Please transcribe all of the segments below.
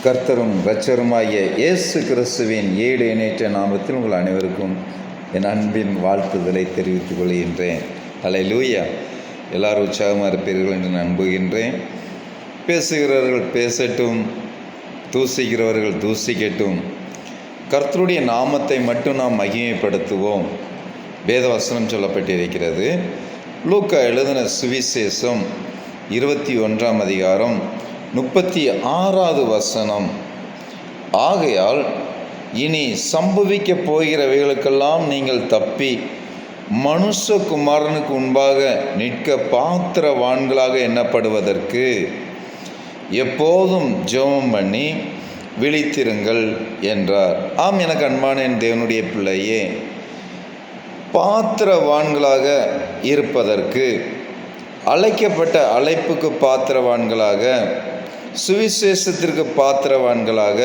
கர்த்தரும் இரட்சகருமாகிய இயேசு கிறிஸ்துவின் ஏழு இணையற்ற நாமத்தில் உங்கள் அனைவருக்கும் என் அன்பின் வாழ்த்துதலை தெரிவித்துக் கொள்கின்றேன். ஹல்லேலூயா. எல்லாரும் உற்சாகமாக இருப்பீர்கள் என்று நம்புகின்றேன். பேசுகிறவர்கள் பேசட்டும், தூசிக்கிறவர்கள் தூசிக்கட்டும். கர்த்தருடைய நாமத்தை மட்டும் நாம் மகிமைப்படுத்துவோம். வேதவசனம் சொல்லப்பட்டிருக்கிறது. லூக்கா எழுதின சுவிசேஷம் 21ஆம் அதிகாரம் 36வது வசனம். ஆகையால் இனி சம்பவிக்கப் போகிறவைகளுக்கெல்லாம் நீங்கள் தப்பி மனுஷகுமாரனுக்கு முன்பாக நிற்க பாத்திரவான்களாக எண்ணப்படுவதற்கு எப்போதும் ஜெபம் பண்ணி விழித்திருங்கள் என்றார். ஆம், எனக்கு அன்பான என் தேவனுடைய பிள்ளையே, பாத்திரவான்களாக இருப்பதற்கு, அழைக்கப்பட்ட அழைப்புக்கு பாத்திரவான்களாக, சுவிசேஷத்திற்கு பாத்திரவான்களாக,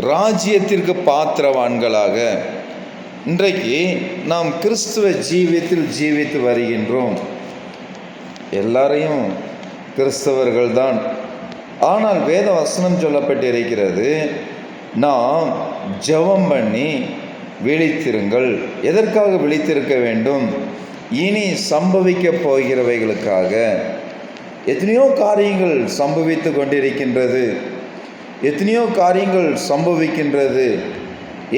ராஜ்யத்திற்கு பாத்திரவான்களாக இன்றைக்கு நாம் கிறிஸ்துவ ஜீவியத்தில் ஜீவித்து வருகின்றோம். எல்லாரையும் கிறிஸ்தவர்கள்தான். ஆனால் வேத வசனம் சொல்லப்பட்டிருக்கிறது, நாம் ஜெபம் பண்ணி விழித்திருங்கள். எதற்காக விழித்திருக்க வேண்டும்? இனி சம்பவிக்கப் போகிறவைகளுக்காக. எத்தனையோ காரியங்கள் சம்பவித்து கொண்டிருக்கின்றது. எத்தனையோ காரியங்கள் சம்பவிக்கின்றது.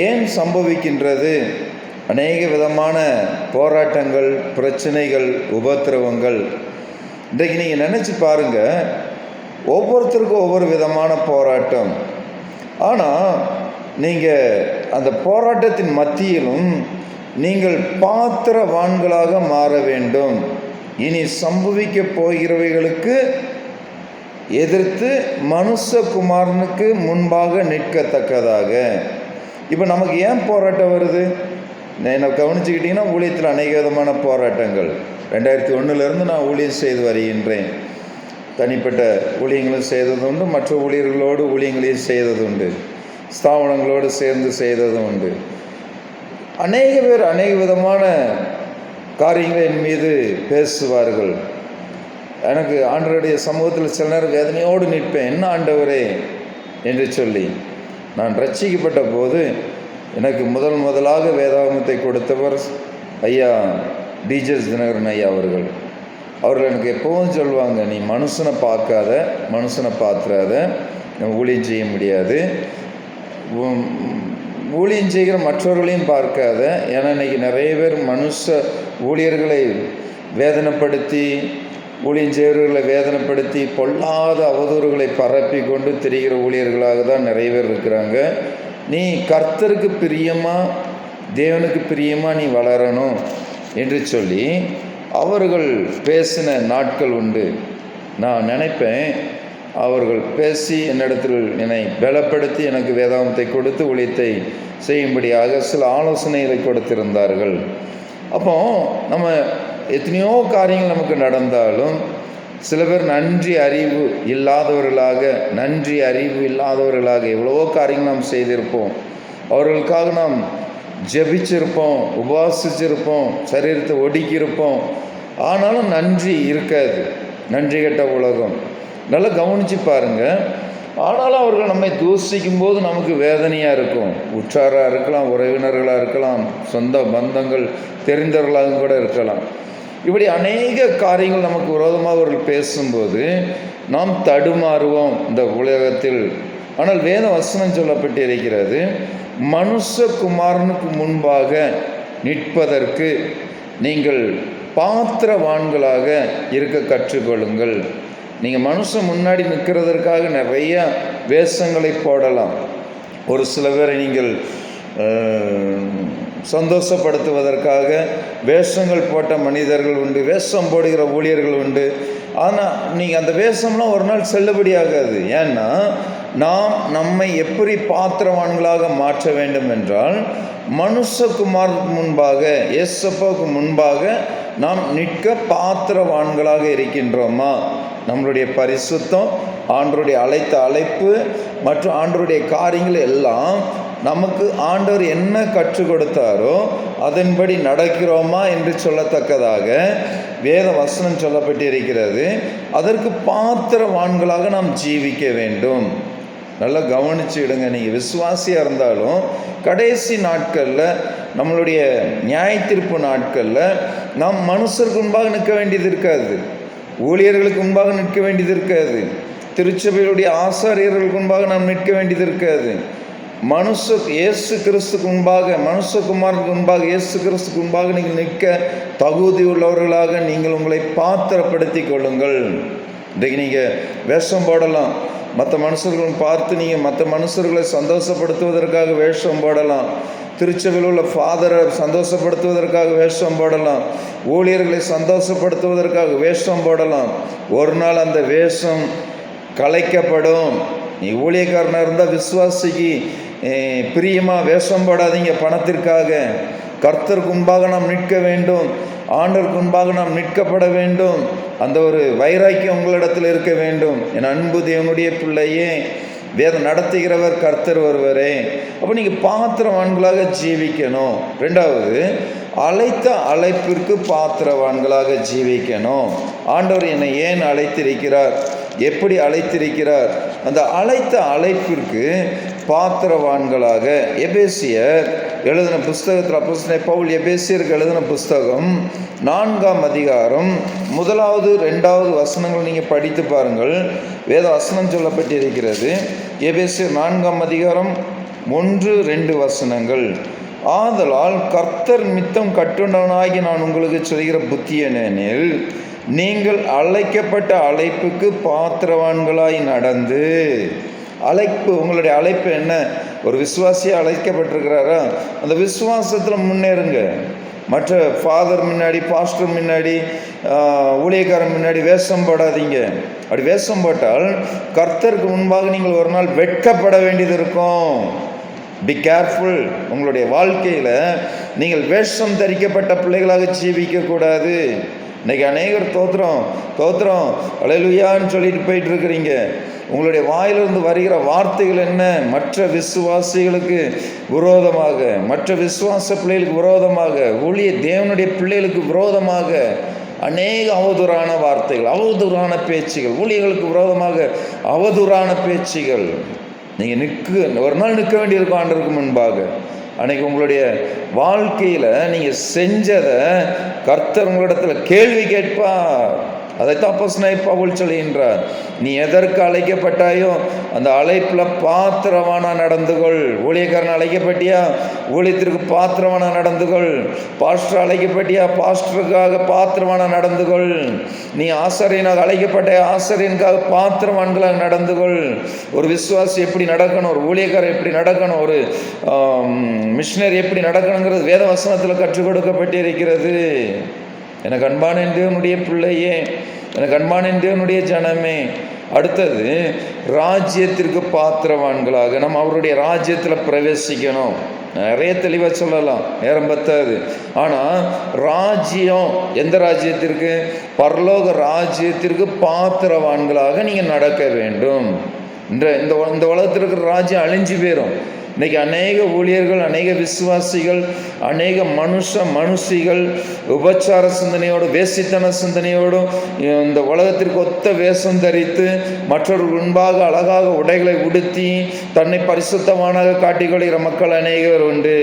ஏன் சம்பவிக்கின்றது? அநேக விதமான போராட்டங்கள், பிரச்சனைகள், உபத்திரவங்கள். இன்றைக்கு நீங்கள் நினச்சி பாருங்கள், ஒவ்வொருத்தருக்கும் ஒவ்வொரு விதமான போராட்டம். ஆனால் நீங்கள் அந்த போராட்டத்தின் மத்தியிலும் நீங்கள் பாத்திரவான்களாக மாற வேண்டும். இனி சம்பவிக்கப் போகிறவைகளுக்கு எதிர்த்து மனுஷகுமாரனுக்கு முன்பாக நிற்கத்தக்கதாக. இப்போ நமக்கு ஏன் போராட்டம் வருது? என்னை கவனிச்சுக்கிட்டிங்கன்னா, ஊழியத்தில் அநேக விதமான போராட்டங்கள். 2001 நான் ஊழியம் செய்து வருகின்றேன். தனிப்பட்ட ஊழியங்களும் செய்தது உண்டு, மற்ற ஊழியர்களோடு ஊழியங்களையும் செய்தது உண்டு, ஸ்தாபனங்களோடு சேர்ந்து செய்ததும் உண்டு. அநேக பேர் அநேக விதமான காரியங்கள் என் மீது பேசுவார்கள். எனக்கு ஆண்டவருடைய சமூகத்தில் சில நேரம் வேதனையோடு நிற்பேன். என்ன ஆண்டவரே என்று சொல்லி. நான் ரட்சிக்கப்பட்ட போது எனக்கு முதலாக வேதாகமத்தை கொடுத்தவர் ஐயா டிஜஸ் தினகரன் ஐயா அவர்கள். அவர்கள் எனக்கு எப்போவும் சொல்லுவாங்க, நீ மனுஷனை பார்க்காத, மனுஷனை பார்த்துறாத, நம்ம ஊழியம் செய்ய முடியாது. ஊழியம் செய்கிற மற்றவர்களையும் பார்க்காத. ஏன்னா இன்றைக்கி நிறைய பேர் மனுஷ ஊழியர்களை வேதனைப்படுத்தி, ஊழியம் செய்கிறவர்களை வேதனைப்படுத்தி, பொல்லாத அவதூறுகளை பரப்பி கொண்டு திரிகிற ஊழியர்களாக தான் நிறைய பேர் இருக்கிறாங்க. நீ கர்த்தருக்கு பிரியமாக, தேவனுக்கு பிரியமாக நீ வளரணும் என்று சொல்லி அவர்கள் பேசின நாட்கள் உண்டு. நான் நினைப்பேன், அவர்கள் பேசி என்னிடத்தில் என்னை பலப்படுத்தி எனக்கு வேதாகமத்தை கொடுத்து ஊழியத்தை செய்யும்படியாக சில ஆலோசனைகளை கொடுத்திருந்தார்கள். அப்போ நம்ம எத்தனையோ காரியங்கள் நமக்கு நடந்தாலும் சில பேர் நன்றி அறிவு இல்லாதவர்களாக எவ்வளவோ காரியங்கள் நாம் செய்திருப்போம். அவர்களுக்காக நாம் ஜெபிச்சிருப்போம், உபவாசிச்சிருப்போம், சரீரத்தை ஒடுக்கியிருப்போம். ஆனாலும் நன்றி இருக்காது. நன்றி கெட்ட உலகம். நல்லா கவனித்து பாருங்கள். ஆனாலும் அவர்கள் நம்மை தூசிக்கும் போது நமக்கு வேதனையாக இருக்கும். உற்றாராக இருக்கலாம், உறவினர்களாக இருக்கலாம், சொந்த பந்தங்கள் தெரிந்தவர்களாக கூட இருக்கலாம். இப்படி அநேக காரியங்கள் நமக்கு விரோதமாக அவர்கள் பேசும்போது நாம் தடுமாறுவோம் இந்த உலகத்தில். ஆனால் வேத வசனம் சொல்லப்பட்டிருக்கிறது, மனுஷகுமாரனுக்கு முன்பாக நிற்பதற்கு நீங்கள் பாத்திரவான்களாக இருக்க கற்றுக்கொள்ளுங்கள். நீங்கள் மனுஷன் முன்னாடி நிற்கிறதற்காக நிறைய வேஷங்களை போடலாம். ஒரு சில பேரை நீங்கள் சந்தோஷப்படுத்துவதற்காக வேஷங்கள் போட்ட மனிதர்கள் உண்டு, வேஷம் போடுகிற ஊழியர்கள் உண்டு. ஆனால் நீங்கள் அந்த வேஷம்லாம் ஒரு நாள் செல்லுபடியாகாது. ஏன்னா நாம் நம்மை எப்படி பாத்திரவான்களாக மாற்ற வேண்டும் என்றால், மனுஷகுமாருக்கு முன்பாக, இயேசுவுக்கு முன்பாக நாம் நிற்க பாத்திரவான்களாக இருக்கின்றோமா? நம்மளுடைய பரிசுத்தம், ஆண்டவருடைய அழைத்த அழைப்பு மற்றும் ஆண்டவருடைய காரியங்கள் எல்லாம் நமக்கு ஆண்டவர் என்ன கற்றுக் கொடுத்தாரோ அதன்படி நடக்கிறோமா என்று சொல்லத்தக்கதாக வேத வசனம் சொல்லப்பட்டிருக்கிறது. அதற்கு பாத்திரவான்களாக நாம் ஜீவிக்க வேண்டும். நல்லா கவனிச்சுடுங்க. நீங்கள் விசுவாசியாக இருந்தாலும் கடைசி நாட்களில், நம்மளுடைய நியாய தீர்ப்பு நாட்களில் நாம் மனுஷருக்கு முன்பாக நிற்க வேண்டியது இருக்காது, ஊழியர்களுக்கு முன்பாக நிற்க வேண்டியது இருக்காது, திருச்சபையுடைய ஆசாரியர்களுக்கு முன்பாக நாம் நிற்க வேண்டியது இருக்காது. இயேசு கிறிஸ்துக்கு முன்பாக, மனுஷகுமாரனுக்கு முன்பாக, இயேசு கிறிஸ்துக்கு முன்பாக நீங்கள் நிற்க தகுதி உள்ளவர்களாக நீங்கள் உங்களை பாத்திரப்படுத்தி கொள்ளுங்கள். இன்றைக்கு நீங்கள் வேஷம் போடலாம், மற்ற மனுஷர்களை பார்த்து நீங்கள் மற்ற மனுஷர்களை சந்தோஷப்படுத்துவதற்காக வேஷம் போடலாம், திருச்சபையில் உள்ள ஃபாதரை சந்தோஷப்படுத்துவதற்காக வேஷம் போடலாம், ஊழியர்களை சந்தோஷப்படுத்துவதற்காக வேஷம் போடலாம். ஒரு நாள் அந்த வேஷம் கலைக்கப்படும். நீ ஊழியக்காரனாக இருந்தால் விசுவாசிக்கு பிரியமாக வேஷம் போடாதீங்க. பணத்திற்காக கர்த்தருக்கு முன்பாக நாம் நிற்க வேண்டும், ஆண்டவருக்கு முன்பாக நாம் நிற்கப்பட வேண்டும். அந்த ஒரு வைராக்கியம் உங்களிடத்தில் இருக்க வேண்டும். என் அன்பு தேவனுடைய பிள்ளையே, வேதம் நடத்துகிறவர் கர்த்தர் ஒருவரே. அப்போ நீங்கள் பாத்திரவான்களாக ஜீவிக்கணும். ரெண்டாவது, அழைத்த அழைப்பிற்கு பாத்திரவான்களாக ஜீவிக்கணும். ஆண்டவர் என்னை ஏன் அழைத்திருக்கிறார், எப்படி அழைத்திருக்கிறார், அந்த அழைத்த அழைப்பிற்கு பாத்திரவான்களாக. எபேசியர் எழுதின புஸ்தகத்தில் அப்போஸ்தலனாகிய பவுல் எபேசியருக்கு எழுதின புஸ்தகம் 4ஆம் அதிகாரம் 1, 2 வசனங்கள் நீங்கள் படித்து பாருங்கள். வேத வசனம் சொல்லப்பட்டிருக்கிறது. எபேசியர் 4ஆம் அதிகாரம் 1, 2 வசனங்கள். ஆதலால் கர்த்தர் மித்தம் கட்டுண்டவனாகி நான் உங்களுக்கு சொல்கிற புத்தியனெனில், நீங்கள் அழைக்கப்பட்ட அழைப்புக்கு பாத்திரவான்களாய் நடந்து. அழைப்பு, உங்களுடைய அழைப்பு என்ன? ஒரு விசுவாசியாக அழைக்கப்பட்டிருக்கிறாரா? அந்த விசுவாசத்தில் முன்னேறுங்க. மற்ற ஃபாதர் முன்னாடி, பாஸ்டர் முன்னாடி, ஊழியக்காரன் முன்னாடி வேஷம் போடாதீங்க. அப்படி வேஷம் போட்டால் கர்த்தருக்கு முன்பாக நீங்கள் ஒரு நாள் வெட்கப்பட வேண்டியது இருக்கும். Be careful. உங்களுடைய வாழ்க்கையில் நீங்கள் வேஷம் தரிக்கப்பட்ட பிள்ளைகளாக ஜீவிக்கக்கூடாது. இன்றைக்கி அநேகர் தோத்திரம் அல்லேலூயான்னு சொல்லிட்டு போயிட்டு இருக்கிறீங்க. உங்களுடைய வாயிலிருந்து வருகிற வார்த்தைகள் என்ன? மற்ற விசுவாசிகளுக்கு விரோதமாக, மற்ற விசுவாச பிள்ளைகளுக்கு விரோதமாக, ஊழிய தேவனுடைய பிள்ளைகளுக்கு விரோதமாக அநேக அவதூறான வார்த்தைகள், அவதூறான பேச்சுகள், ஊழியர்களுக்கு விரோதமாக அவதூறான பேச்சுகள். நீங்கள் ஒரு நாள் நிற்க வேண்டியிருக்கும் ஆண்டவருக்கு முன்பாக. அன்றைக்கி உங்களுடைய வாழ்க்கையில் நீங்கள் செஞ்சதை கர்த்தர் உங்களிடத்தில் கேள்வி கேட்பார். அதைத்தான் அப்போஸ்தலனாகிய பவுல் சொல்கின்றார். நீ எதற்கு அழைக்கப்பட்டாயோ அந்த அழைப்பில் பாத்திரவானா நடந்துகொள். ஊழியக்காரன் அழைக்கப்பட்டியா, ஊழியத்திற்கு பாத்திரவானா நடந்துகொள். பாஸ்டர் அழைக்கப்பட்டியா, பாஸ்டருக்காக பாத்திரவானா நடந்துகொள். நீ ஆசாரியனாக அழைக்கப்பட்ட ஆசாரியனுக்காக பாத்திரவான்களாக நடந்துகொள். ஒரு விசுவாசி எப்படி நடக்கணும், ஒரு ஊழியக்காரர் எப்படி நடக்கணும், ஒரு மிஷினரி எப்படி நடக்கணுங்கிறது வேத வசனத்தில் கற்றுக் கொடுக்கப்பட்டிருக்கிறது. எனக்கு அன்பான தேவனுடைய பிள்ளையே, எனக்கு அன்பான தேவனுடைய ஜனமே, அடுத்தது ராஜ்யத்திற்கு பாத்திரவான்களாக நம்ம அவருடைய ராஜ்யத்தில் பிரவேசிக்கணும். நிறைய தெளிவாக சொல்லலாம், நேரம் பத்தாது. ஆனால் ராஜ்யம், எந்த ராஜ்யத்திற்கு? பரலோக ராஜ்யத்திற்கு பாத்திரவான்களாக நீங்கள் நடக்க வேண்டும். இந்த உலகத்தில் இருக்கிற ராஜ்யம் அழிஞ்சு போயிடும். இன்றைக்கி அநேக ஊழியர்கள், அநேக விசுவாசிகள், அநேக மனுஷிகள் உபச்சார சிந்தனையோடு, வேசித்தன சிந்தனையோடும் இந்த உலகத்திற்கு ஒத்த வேஷம் தரித்து மற்றவர்கள் முன்பாக அழகாக உடைகளை உடுத்தி தன்னை பரிசுத்தமானதாக காட்டிக்கொள்கிற மக்கள் அநேகர் உண்டு.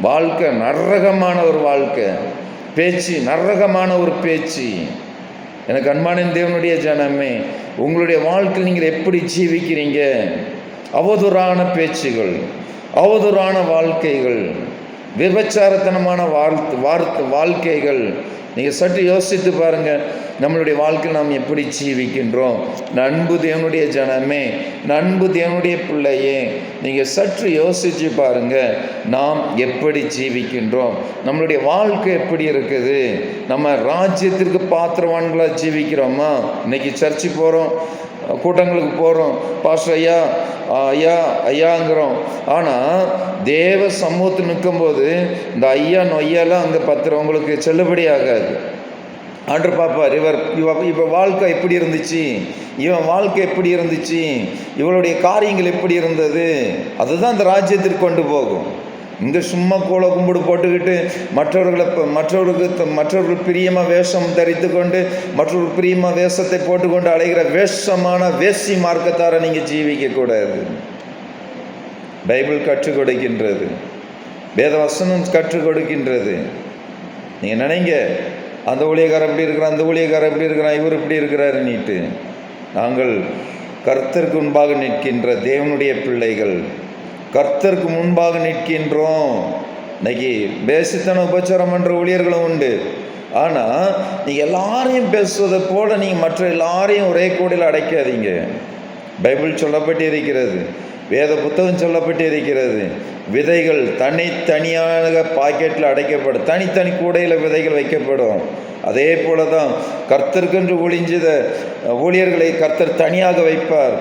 வாழ்க்கை நரகமான ஒரு வாழ்க்கை, பேச்சு நரகமான ஒரு பேச்சு. எனக்கு அன்பான தேவனுடைய ஜனமே, உங்களுடைய வாழ்க்கையில் நீங்கள் எப்படி ஜீவிக்கிறீங்க? அவதூறான பேச்சுகள், அவதூறான வாழ்க்கைகள், விபச்சாரத்தனமான வாழ்க்கைகள். நீங்கள் சற்று யோசித்து பாருங்கள், நம்மளுடைய வாழ்க்கையில் நாம் எப்படி ஜீவிக்கின்றோம்? அன்பு தேவனுடைய ஜனமே, அன்பு தேவனுடைய பிள்ளையே, நீங்கள் சற்று யோசித்து பாருங்கள், நாம் எப்படி ஜீவிக்கின்றோம்? நம்மளுடைய வாழ்க்கை எப்படி இருக்குது? நம்ம ராஜ்யத்திற்கு பாத்திரவான்களாக ஜீவிக்கிறோமா? இன்னைக்கு சர்ச்சு போகிறோம், கூட்டங்களுக்கு போகிறோம், பாஸ்டர் ஐயா ஐயா ஐயாங்கிறோம். ஆனால் தேவ சமூகத்தில் நிற்கும்போது இந்த ஐயா நொய்யெல்லாம் அங்கே பத்திரவங்களுக்கு செல்லுபடி ஆகாது. ஆண்டவர் பார்ப்பார், இப்போ வாழ்க்கை எப்படி இருந்துச்சு, இவன் வாழ்க்கை எப்படி இருந்துச்சு, இவளுடைய காரியங்கள் எப்படி இருந்தது, அதுதான் இந்த ராஜ்யத்திற்கு கொண்டு போகும். இங்கே சும்மா கோல கும்பிடு போட்டுக்கிட்டு மற்றவர்கள் பிரியமாக வேஷம் தரித்து கொண்டு மற்றவர்கள் பிரியமாக வேஷத்தை போட்டுக்கொண்டு அலைகிற வேஷமான வேசி மார்க்கத்தார நீங்கள் ஜீவிக்கக்கூடாது. பைபிள் கற்றுக் கொடுக்கின்றது, வேதவசனம் கற்றுக் கொடுக்கின்றது. நீங்கள் நினைங்க, அந்த ஊழியக்காரர் இப்படி இருக்கிறான், அந்த ஊழியக்காரர் இப்படி இருக்கிறான், இவர் இப்படி இருக்கிறாருன்னுட்டு. நாங்கள் கர்த்தருக்கு முன்பாக நிற்கின்ற தேவனுடைய பிள்ளைகள், கர்த்தருக்கு முன்பாக நிற்கின்றோம். இன்னைக்கு பேசித்தன உபச்சாரம் பண்ணுற ஊழியர்களும் உண்டு. ஆனால் நீங்கள் எல்லாரையும் பேசுவதை போல நீங்கள் மற்ற எல்லாரையும் ஒரே கூடையில் அடைக்காதீங்க. பைபிள் சொல்லப்பட்டு இருக்கிறது, வேத புத்தகம் சொல்லப்பட்டு இருக்கிறது. விதைகள் தனித்தனியாக பாக்கெட்டில் அடைக்கப்படும், தனித்தனி கூடையில் விதைகள் வைக்கப்படும். அதே போல தான் கர்த்தருக்கென்று ஒளிஞ்சத ஊழியர்களை கர்த்தர் தனியாக வைப்பார்.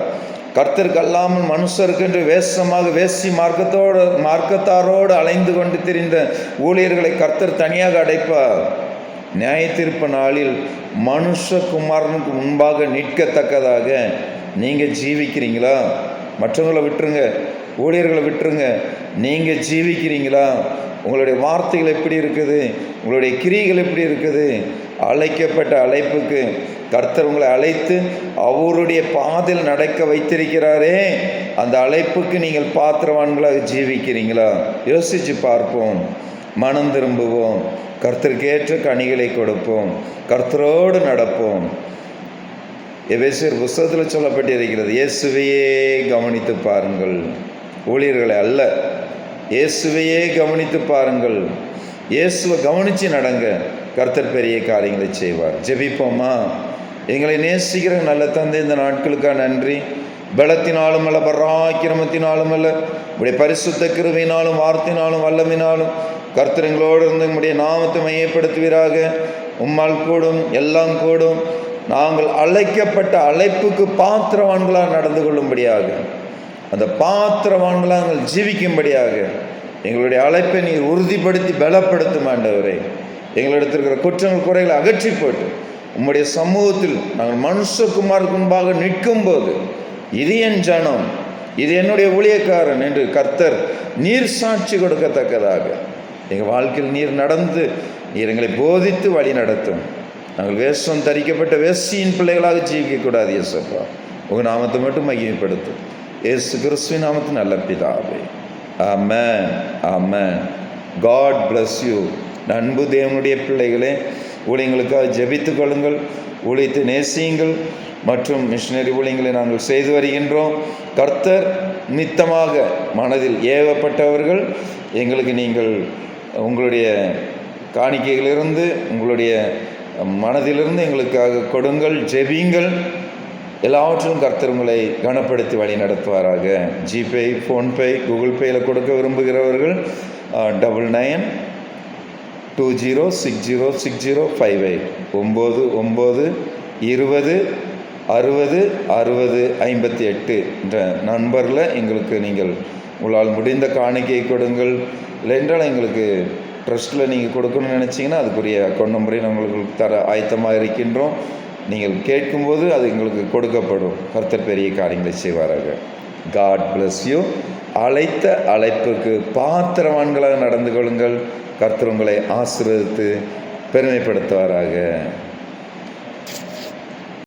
கர்த்தருக்கு அல்லாமல் மனுஷருக்கென்று வேஷமாக வேசி மார்க்கத்தாரோடு அலைந்து கொண்டு திரிந்த ஊழியர்களை கர்த்தர் தனியாக அடைப்பார். நியாய தீர்ப்பு நாளில் மனுஷகுமாரனுக்கு முன்பாக நிற்கத்தக்கதாக நீங்கள் ஜீவிக்கிறீங்களா? மற்றவங்களை விட்டுருங்க, ஊழியர்களை விட்டுருங்க. நீங்கள் ஜீவிக்கிறீங்களா? உங்களுடைய வார்த்தைகள் எப்படி இருக்குது? உங்களுடைய கிரியைகள் எப்படி இருக்குது? அழைக்கப்பட்ட அழைப்புக்கு கர்த்தர் உங்களை அழைத்து அவருடைய பாதையில் நடக்க வைத்திருக்கிறாரே, அந்த அழைப்புக்கு நீங்கள் பாத்திரவான்களாக ஜீவிக்கிறீங்களா? யோசித்து பார்ப்போம், மனம் திரும்புவோம், கர்த்தருக்கேற்ற கனிகளை கொடுப்போம், கர்த்தரோடு நடப்போம். எபேசியர் புத்தகத்தில் சொல்லப்பட்டிருக்கிறது, இயேசுவையே கவனித்து பாருங்கள், ஊழியர்களை அல்ல, இயேசுவையே கவனித்து பாருங்கள். இயேசுவை கவனித்து நடங்க, கர்த்தர் பெரிய காரியங்களை செய்வார். ஜெபிப்போமா? எங்களை நேசிக்கிற நல்ல தந்தை, இந்த நாட்களுக்காக நன்றி. பலத்தினாலும் அல்ல, பராக்கிரமத்தினாலும் அல்ல, உடைய பரிசுத்த கிருபையினாலும் வார்த்தையினாலும் வல்லமினாலும் கர்த்தர் எங்களோடு இருந்து உம்முடைய நாமத்தை மையப்படுத்துவீராக. உம்மால் கூடும், எல்லாம் கூடும். நாங்கள் அழைக்கப்பட்ட அழைப்புக்கு பாத்திரவான்களாக நடந்து கொள்ளும்படியாக, அந்த பாத்திரவான்களாக நாங்கள் ஜீவிக்கும்படியாக எங்களுடைய அழைப்பை நீர் உறுதிப்படுத்தி பலப்படுத்தும் ஆண்டவரே. எங்களிடத்தில் இருக்கிற குற்றங்கள் குறைகளை அகற்றி போட்டு உம்முடைய சமூகத்தில் நாங்கள் மனுஷகுமாருக்கு முன்பாக நிற்கும்போது, இது என் ஜனம், இது என்னுடைய ஊழியக்காரன் என்று கர்த்தர் நீர் சாட்சி கொடுக்கத்தக்கதாக எங்கள் வாழ்க்கையில் நீர் நடந்து நீர் எங்களை போதித்து வழி நடத்தும். நாங்கள் வேஷம் தரிக்கப்பட்ட வேசியின் பிள்ளைகளாக ஜீவிக்கக்கூடாது. இயேசுப்பா, உங்கள் நாமத்தை மட்டும் மகிமைப்படுத்தும். இயேசு கிறிஸ்துவின் நாமத்தின் நல்ல பிதாவே, ஆமென், ஆமென். God bless you. அன்பு தேவனுடைய பிள்ளைகளே, ஊழியங்களுக்காக ஜெபித்து கொள்ளுங்கள், ஊழியத்தை நேசியுங்கள். மற்றும் மிஷினரி ஊழியங்களை நாங்கள் செய்து வருகின்றோம். கர்த்தர் நித்தமாக மனதில் ஏவப்பட்டவர்கள் எங்களுக்கு நீங்கள் உங்களுடைய காணிக்கைகளிலிருந்து உங்களுடைய மனதிலிருந்து எங்களுக்காக கொடுங்கள், ஜெபியுங்கள். எல்லாவற்றிலும் கர்த்தர் உங்களை கனப்படுத்தி வழி நடத்துவாராக. ஜிபே, ஃபோன்பே, கூகுள் பேயில் கொடுக்க விரும்புகிறவர்கள் 9920606058 9920606058 என்ற நண்பரில் எங்களுக்கு நீங்கள் உங்களால் முடிந்த காணிக்கை கொடுங்கள். இல்லைன்றால் எங்களுக்கு ட்ரஸ்ட்டில் நீங்கள் கொடுக்கணும்னு நினச்சிங்கன்னா அதுக்குரிய அக்கௌண்ட் நம்பரை உங்களுக்கு தர ஆயத்தமாக இருக்கின்றோம். நீங்கள் கேட்கும்போது அது எங்களுக்கு கொடுக்கப்படும். கர்த்தர் பெரிய காரியங்களை செய்வாராக. God bless you. அழைத்த அழைப்புக்கு பாத்திரவான்களாக நடந்து கொள்ளுங்கள். கர்த்தர் உங்களை ஆசீர்வதித்து பெருமைப்படுத்துவாராக.